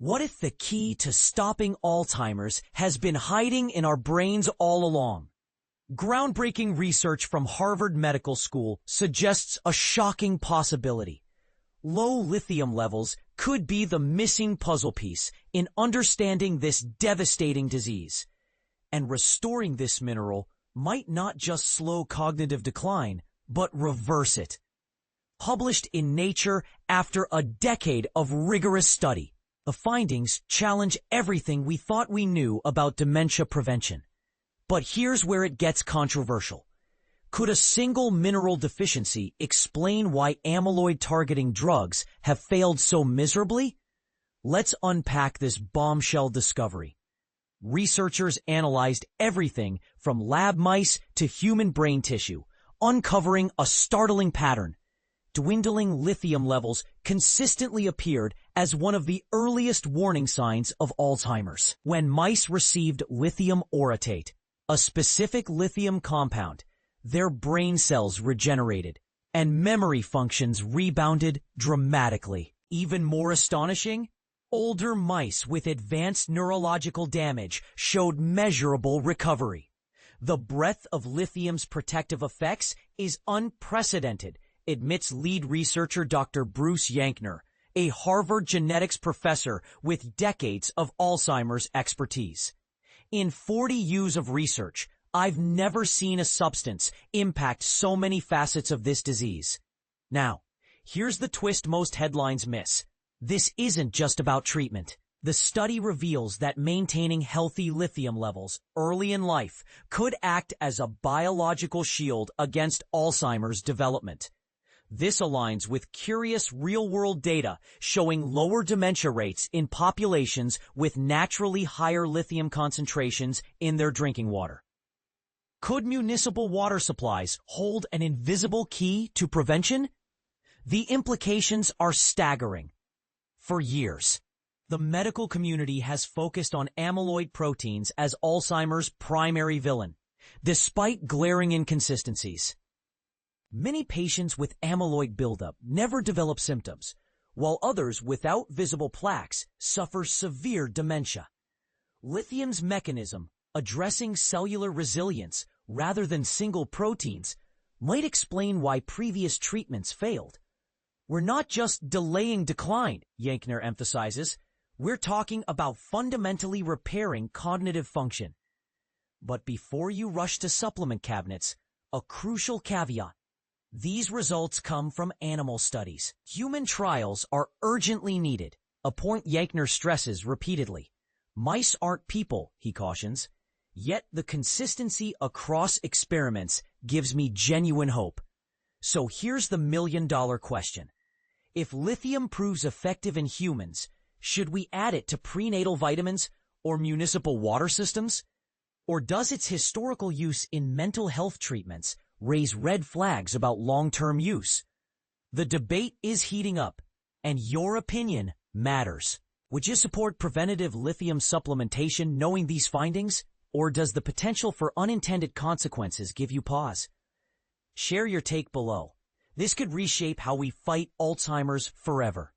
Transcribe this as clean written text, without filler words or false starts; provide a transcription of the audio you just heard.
What if the key to stopping Alzheimer's has been hiding in our brains all along? Groundbreaking research from Harvard Medical School suggests a shocking possibility. Low lithium levels could be the missing puzzle piece in understanding this devastating disease. And restoring this mineral might not just slow cognitive decline, but reverse it. Published in Nature after a decade of rigorous study, the findings challenge everything we thought we knew about dementia prevention. But here's where it gets controversial. Could a single mineral deficiency explain why amyloid-targeting drugs have failed so miserably? Let's unpack this bombshell discovery. Researchers analyzed everything from lab mice to human brain tissue, uncovering a startling pattern. Dwindling lithium levels consistently appeared as one of the earliest warning signs of Alzheimer's. When mice received lithium orotate, a specific lithium compound, their brain cells regenerated, and memory functions rebounded dramatically. Even more astonishing, older mice with advanced neurological damage showed measurable recovery. The breadth of lithium's protective effects is unprecedented, admits lead researcher Dr. Bruce Yankner, a Harvard genetics professor with decades of Alzheimer's expertise. In 40 years of research, I've never seen a substance impact so many facets of this disease. Now, here's the twist most headlines miss. This isn't just about treatment. The study reveals that maintaining healthy lithium levels early in life could act as a biological shield against Alzheimer's development. This aligns with curious real-world data showing lower dementia rates in populations with naturally higher lithium concentrations in their drinking water. Could municipal water supplies hold an invisible key to prevention? The implications are staggering. For years, the medical community has focused on amyloid proteins as Alzheimer's primary villain, despite glaring inconsistencies. Many patients with amyloid buildup never develop symptoms, while others without visible plaques suffer severe dementia. Lithium's mechanism, addressing cellular resilience rather than single proteins, might explain why previous treatments failed. We're not just delaying decline, Yankner emphasizes. We're talking about fundamentally repairing cognitive function. But before you rush to supplement cabinets, a crucial caveat. These results come from animal studies. Human trials are urgently needed, a point Yankner stresses repeatedly. Mice aren't people, he cautions. Yet the consistency across experiments gives me genuine hope. So here's the million-dollar question. If lithium proves effective in humans, should we add it to prenatal vitamins or municipal water systems? Or does its historical use in mental health treatments raise red flags about long-term use? The debate is heating up, and your opinion matters. Would you support preventative lithium supplementation knowing these findings, or does the potential for unintended consequences give you pause? Share your take below. This could reshape how we fight Alzheimer's forever.